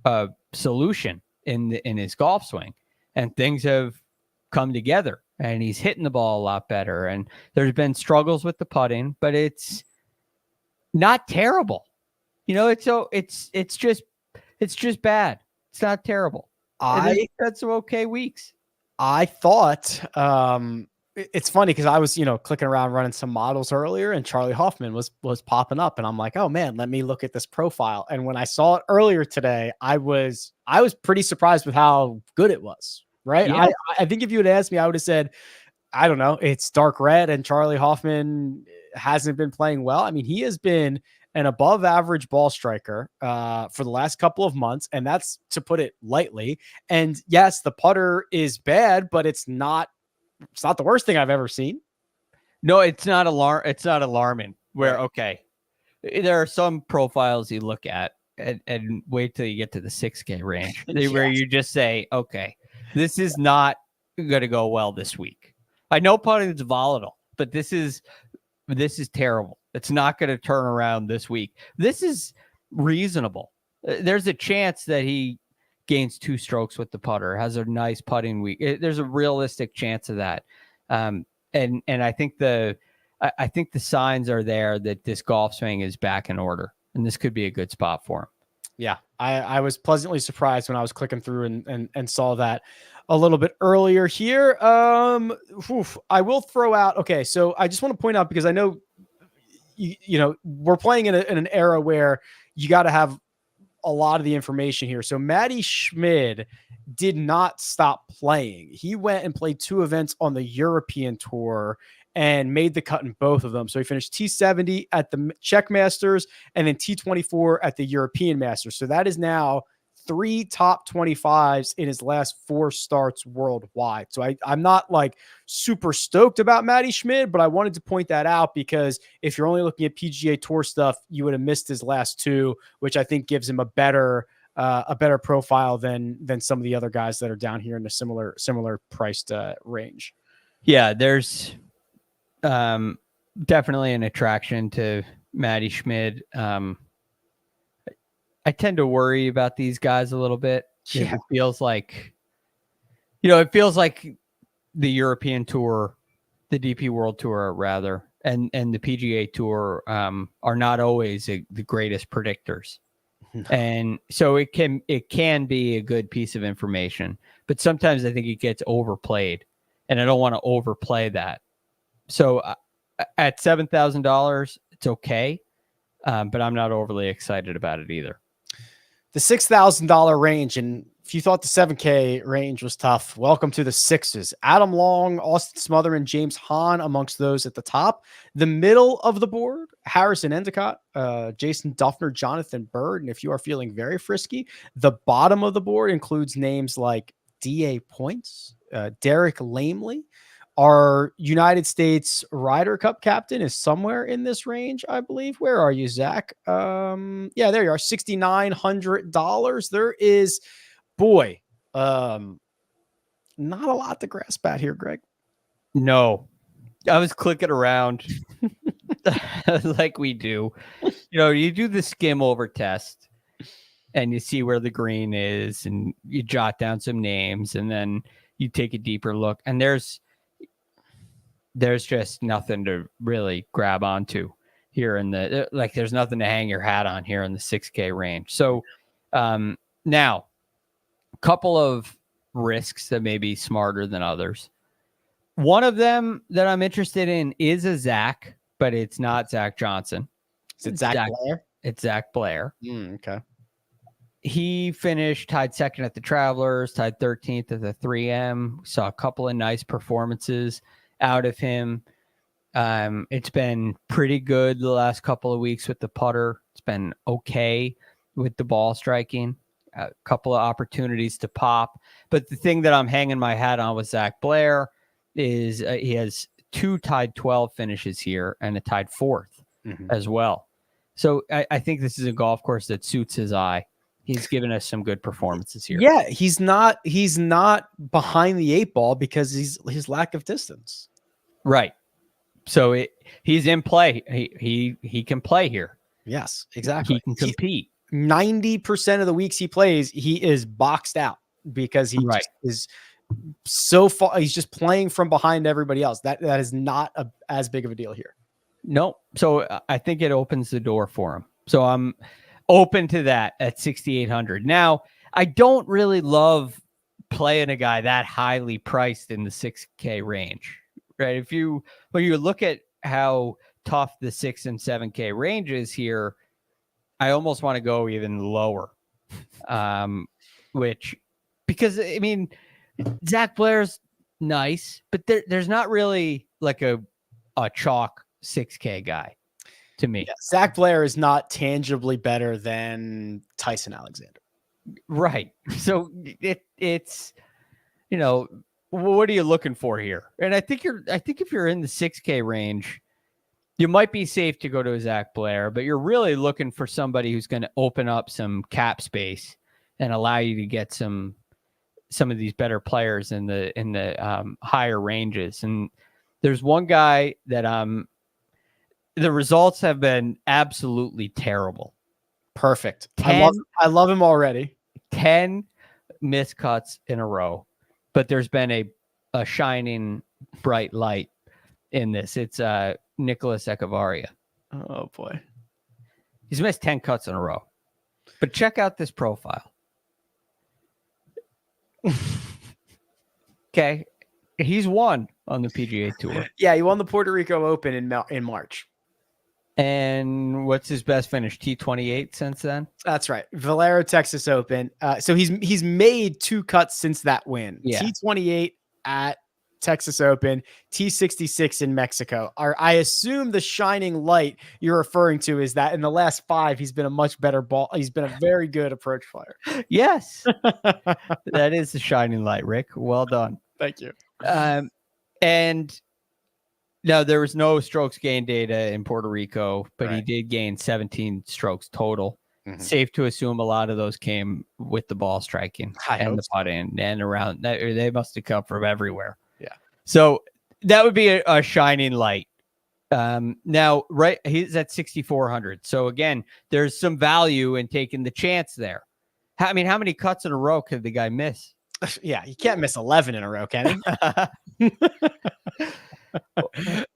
a solution in his golf swing, and things have come together, and he's hitting the ball a lot better. And there's been struggles with the putting, but it's not terrible. It's just bad. It's not terrible. I had some okay weeks. I thought it's funny because I was clicking around running some models earlier, and Charlie Hoffman was popping up, and I'm like, oh man, let me look at this profile. And when I saw it earlier today, I was pretty surprised with how good it was. Right? Yeah. I think if you had asked me, I would have said, I don't know, it's dark red, and Charlie Hoffman hasn't been playing well. I mean, he has been an above average ball striker for the last couple of months, and that's to put it lightly. And yes, the putter is bad, but it's not the worst thing I've ever seen. No, it's not alarming. Where okay, there are some profiles you look at and wait till you get to the 6K range where you just say, okay, this is not going to go well this week. I know putting is volatile, but this is terrible. It's not going to turn around this week. This is reasonable. There's a chance that he gains 2 strokes with the putter, has a nice putting week. There's a realistic chance of that. And I think the signs are there that this golf swing is back in order, and this could be a good spot for him. Yeah, I was pleasantly surprised when I was clicking through and saw that a little bit earlier here. I will throw out. Okay, so I just want to point out, because I know we're playing in an era where you got to have a lot of the information here. So Matty Schmid did not stop playing. He went and played 2 events on the European Tour and made the cut in both of them. So he finished T70 at the Czech Masters and then T24 at the European Masters. So that is now 3 top 25s in his last 4 starts worldwide. So I'm not like super stoked about Matty Schmid, but I wanted to point that out because if you're only looking at PGA Tour stuff, you would have missed his last 2, which I think gives him a better profile than some of the other guys that are down here in a similar priced range. Yeah, there's definitely an attraction to Matty Schmid. I tend to worry about these guys a little bit. Yeah. It feels like the European Tour, the DP World Tour rather, and the PGA Tour are not always the greatest predictors. No. And so it can be a good piece of information, but sometimes I think it gets overplayed, and I don't want to overplay that. So at $7,000, it's okay, but I'm not overly excited about it either. The $6,000 range, and if you thought the 7K range was tough, welcome to the 6s. Adam Long, Austin Smother, and James Hahn amongst those at the top. The middle of the board, Harrison Endicott, Jason Duffner, Jonathan Bird, and if you are feeling very frisky, the bottom of the board includes names like D.A. Points, Derek Lamley. Our United States Ryder Cup captain is somewhere in this range, I believe. Where are you, Zach? Yeah, there you are, $6,900. There is, not a lot to grasp at here, Greg. No, I was clicking around like we do. You do the skim over test, and you see where the green is, and you jot down some names, and then you take a deeper look, and there's just nothing to really grab onto here there's nothing to hang your hat on here in the 6K range. So now a couple of risks that may be smarter than others. One of them that I'm interested in is a Zach, but it's not Zach Johnson. Is it Zach Blair? It's Zach Blair. Okay. He finished tied second at the Travelers, tied 13th at the 3M. Saw a couple of nice performances out of him. It's been pretty good the last couple of weeks with the putter. It's been okay with the ball striking. A couple of opportunities to pop. But the thing that I'm hanging my hat on with Zach Blair is he has 2 tied 12 finishes here and a tied 4th as well. So I think this is a golf course that suits his eye. He's given us some good performances here. Yeah, he's not behind the 8 ball because his lack of distance. Right. So he's in play. He can play here. Yes, exactly. He can compete. 90% of the weeks he plays, he is boxed out because he Right. just is so far. He's just playing from behind everybody else. That is not as big of a deal here. No. So I think it opens the door for him. So I'm open to that at 6,800. Now, I don't really love playing a guy that highly priced in the 6K range, right? When you look at how tough the 6 and 7K range is here, I almost want to go even lower, because I mean, Zach Blair's nice, but there's not really like a chalk 6K guy to me. Yeah, Zach Blair is not tangibly better than Tyson Alexander. Right. So it's, what are you looking for here? And I think if you're in the 6K range, you might be safe to go to a Zach Blair, but you're really looking for somebody who's going to open up some cap space and allow you to get some of these better players in the higher ranges. And there's one guy that the results have been absolutely terrible. Perfect. I love him already. 10 miscuts in a row, but there's been a shining bright light in this. It's Nicholas Echevarria. Oh boy. He's missed 10 cuts in a row. But check out this profile. Okay. He's won on the PGA Tour. Yeah, he won the Puerto Rico Open in March. And what's his best finish? T28 since then? That's right. Valero Texas Open. So he's made 2 cuts since that win. Yeah. T28 at Texas Open, T66 in Mexico. I assume the shining light you're referring to is that in the last 5, he's been a much better ball. He's been a very good approach player. Yes. That is the shining light, Rick. Well done. Thank you. And no, there was no strokes gain data in Puerto Rico, but he did gain 17 strokes total. Safe to assume a lot of those came with the ball striking and the putting and around. They must have come from everywhere. Yeah. So that would be a shining light. Now, right, he's at 6,400. So again, there's some value in taking the chance there. I mean, how many cuts in a row could the guy miss? Yeah, you can't miss 11 in a row, can he?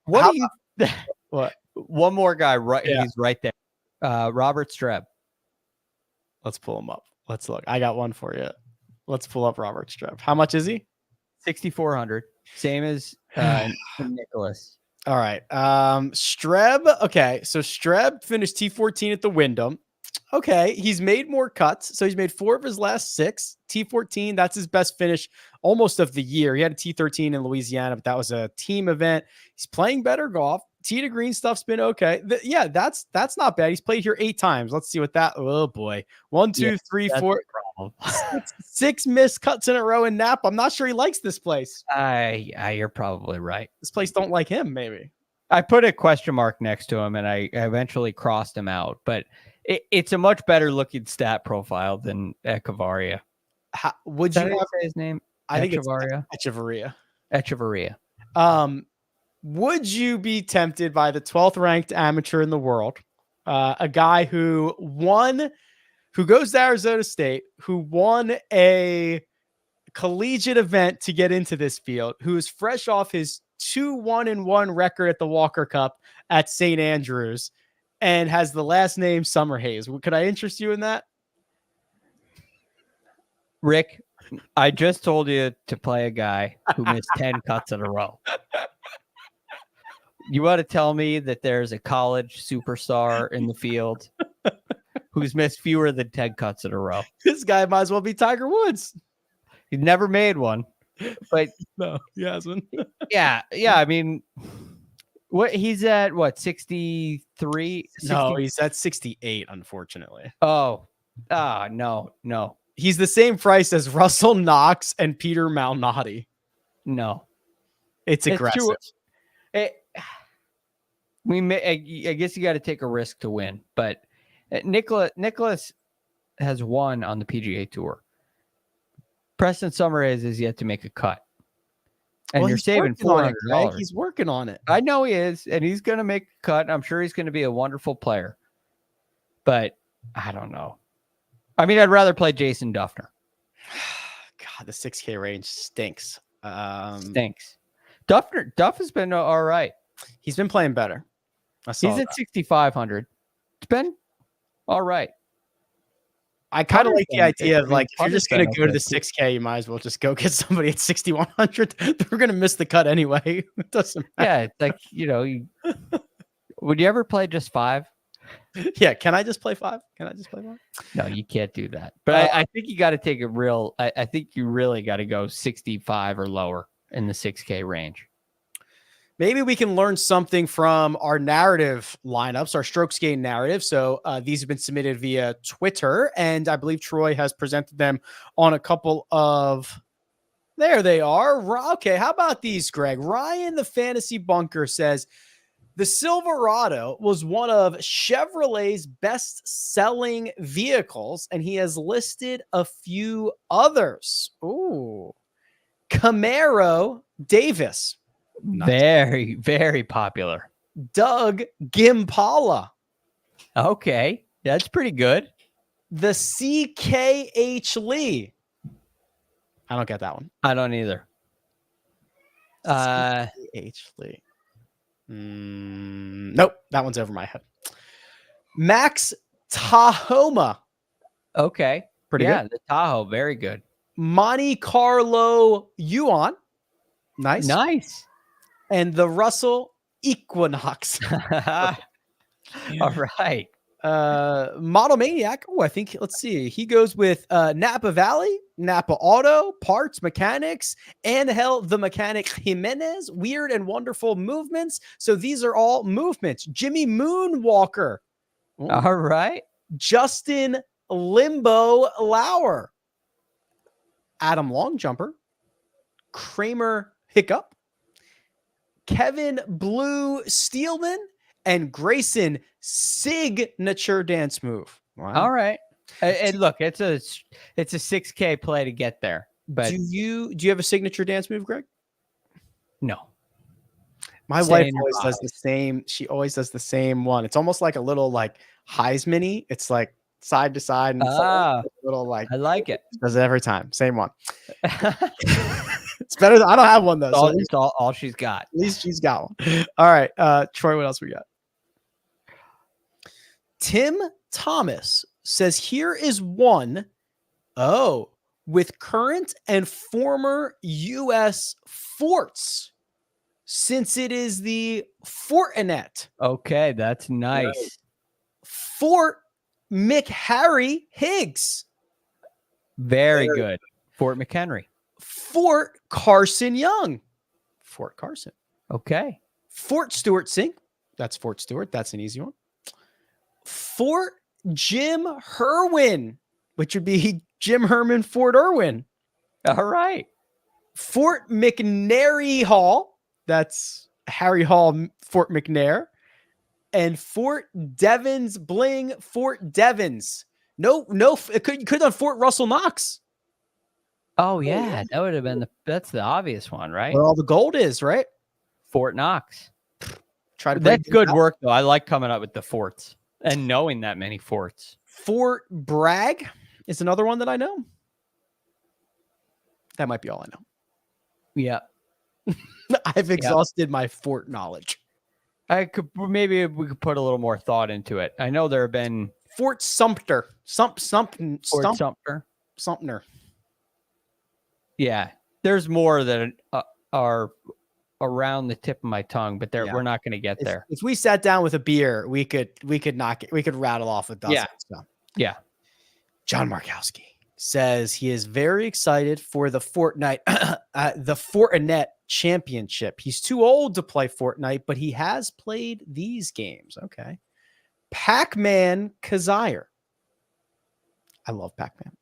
What? One more guy, right? Yeah. He's right there. Robert Streb. Let's pull him up. Let's look. I got one for you. Let's pull up Robert Streb. How much is he? 6,400. Same as Nicholas. All right. Streb. Okay. So Streb finished T14 at the Wyndham. Okay. He's made more cuts. So he's made 4 of his last 6. T14. That's his best finish almost of the year. He had a T13 in Louisiana, but that was a team event. He's playing better golf. Tee to green stuff's been okay. Yeah, that's not bad. He's played here 8 times. Let's see what that. Oh boy, 1, 2, 3, 4, 6 missed cuts in a row in Napa. I'm not sure he likes this place. You're probably right. This place don't like him. Maybe I put a question mark next to him, and I eventually crossed him out. But it's a much better looking stat profile than Echevarria. Would you say his name? I think Echevarria. It's Echevarria. Echevarria. Would you be tempted by the 12th ranked amateur in the world, a guy who goes to Arizona State, who won a collegiate event to get into this field, who is fresh off his 2-1-1 record at the Walker Cup at St. Andrews, and has the last name Summerhays? Could I interest you in that? Rick, I just told you to play a guy who missed 10 cuts in a row. You want to tell me that there's a college superstar in the field who's missed fewer than 10 cuts in a row? This guy might as well be Tiger Woods. He's never made one, but No, he hasn't. yeah. I mean, he's at 63? No, he's at 68, unfortunately. Oh, no. He's the same price as Russell Knox and Peter Malnati. No. It's aggressive. I guess you got to take a risk to win, but Nicholas has won on the PGA Tour. Preston Summers is yet to make a cut, and you're saving $400. He's working on it. I know he is, and he's going to make a cut. I'm sure he's going to be a wonderful player, but I don't know. I mean, I'd rather play Jason Duffner. God, the 6K range stinks. Stinks. Duff has been all right. He's been playing better. He's at 6,500. It's been all right. I kind of like the idea of like, if you're just going to go to the 6K, you might as well just go get somebody at 6,100. They're going to miss the cut anyway. It doesn't matter. Yeah, it's like, would you ever play just 5? Yeah, can I just play 5? No, you can't do that. But I think you got to take I think you really got to go 65 or lower in the 6K range. Maybe we can learn something from our narrative lineups, our strokes gain narrative. So these have been submitted via Twitter, and I believe Troy has presented them on a couple of. There they are. Okay, how about these, Greg? Ryan, the Fantasy Bunker, says the Silverado was one of Chevrolet's best-selling vehicles, and he has listed a few others. Ooh, Camaro Davis. Nice. Very, very popular. Doug Gimpala. Okay, that's pretty good. The CKH Lee. I don't get that one. I don't either. CKH Lee. Nope, that one's over my head. Max Tahoma. Okay, Pretty good. good. The Tahoe, very good. Monte Carlo Yuan. Nice. And the Russell Equinox. All right. Model Maniac. Oh, I think, let's see. He goes with Napa Valley, Napa Auto, Parts, Mechanics, Angel the Mechanic Jimenez, Weird and Wonderful Movements. So these are all movements. Jimmy Moonwalker. Ooh. All right. Justin Limbo Lauer. Adam Longjumper. Kramer Hiccup. Kevin Blue Steelman, and Grayson Signature Dance Move. Wow. All right. And look, it's a 6K play to get there. But do you have a signature dance move, Greg? No. My wife always does the same. She always does the same one. It's almost like a little like Heisman-y. It's like side to side and a little like. I like it. Does it every time. Same one. It's better than I don't have one though. It's all she's got. At least she's got one. All right. Troy, what else we got? Tim Thomas says here is one. Oh, with current and former U.S. forts, since it is the Fortinet. Okay, that's nice. Fort McHarry Higgs. Very good. Fort McHenry. Fort Carson Young. Fort Carson. Okay. Fort Stewart Sink. That's Fort Stewart. That's an easy one. Fort Jim Herwin, which would be Jim Herman Fort Irwin. All right. Fort McNary Hall. That's Harry Hall, Fort McNair. And Fort Devens Bling, Fort Devens. No, it could have done Fort Russell Knox. Oh yeah, that would have been that's the obvious one, right? Where all the gold is, right? Fort Knox. That's good work though. I like coming up with the forts and knowing that many forts. Fort Bragg is another one that I know. That might be all I know. Yeah. I've exhausted my fort knowledge. Maybe we could put a little more thought into it. I know there have been Fort Sumter. Fort Sumter. Yeah. There's more that are around the tip of my tongue, but we're not going to get there. If we sat down with a beer, we could rattle off a dozen. Yeah. So. Yeah. John Markowski says he is very excited for the Fortnite Championship. He's too old to play Fortnite, but he has played these games. Okay. Pac-Man Kazire. I love Pac-Man.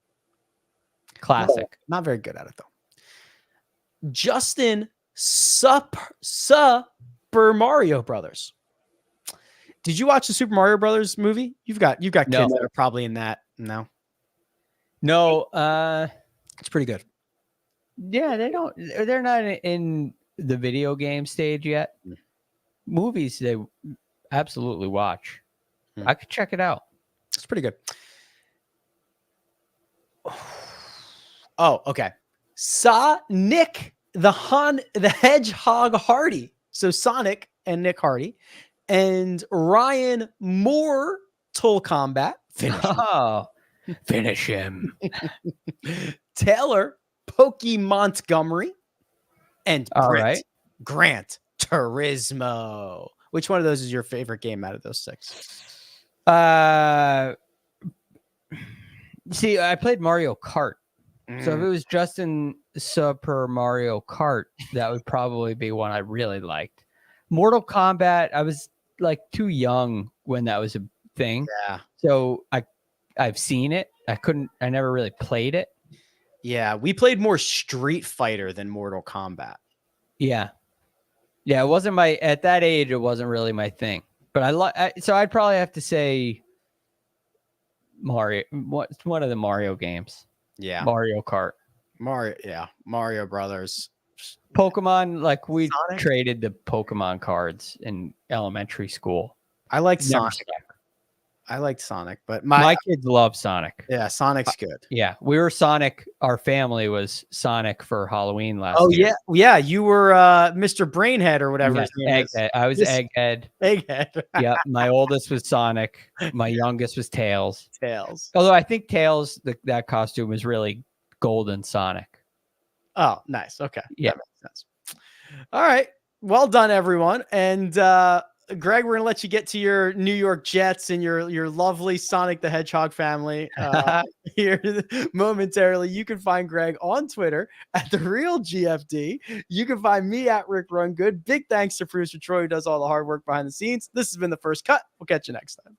Classic. Not very good at it though. Justin Super Mario Brothers. Did you watch the Super Mario Brothers movie? You've got kids that are probably in that. No. It's pretty good. Yeah, they're not in the video game stage yet. Movies they absolutely watch. I could check it out. It's pretty good. Oh, okay. Nick the Hedgehog Hardy. So Sonic and Nick Hardy and Ryan Mortal Kombat. Finish him. Taylor Pokey Montgomery and Grant Turismo. Which one of those is your favorite game out of those 6? See, I played Mario Kart. So if it was Justin Super Mario Kart, that would probably be one I really liked. Mortal Kombat, I was like too young when that was a thing. Yeah. So I've seen it. I never really played it. Yeah, we played more Street Fighter than Mortal Kombat. Yeah. Yeah, it wasn't at that age, it wasn't really my thing. But so I'd probably have to say Mario. What's one of the Mario games? Yeah. Mario Kart. Mario Brothers. Pokemon, like we traded the Pokemon cards in elementary school. I liked Never Sonic. stuck. I liked Sonic, but my kids love Sonic. Yeah, Sonic's good. Yeah, we were Sonic. Our family was Sonic for Halloween last year. Oh yeah, you were Mr. Brainhead or whatever his name is. I was Egghead. Egghead. Yeah, my oldest was Sonic. My youngest was Tails. Tails. Although I think Tails, that costume was really golden Sonic. Oh, nice. Okay. Yeah, that makes sense. All right. Well done, everyone. And Greg, we're gonna let you get to your New York Jets and your lovely Sonic the Hedgehog family here momentarily. You can find Greg on Twitter at The Real GFD. You can find me at Rick Run Good. Big thanks to producer Troy, who does all the hard work behind the scenes. This has been The First Cut. We'll catch you next time.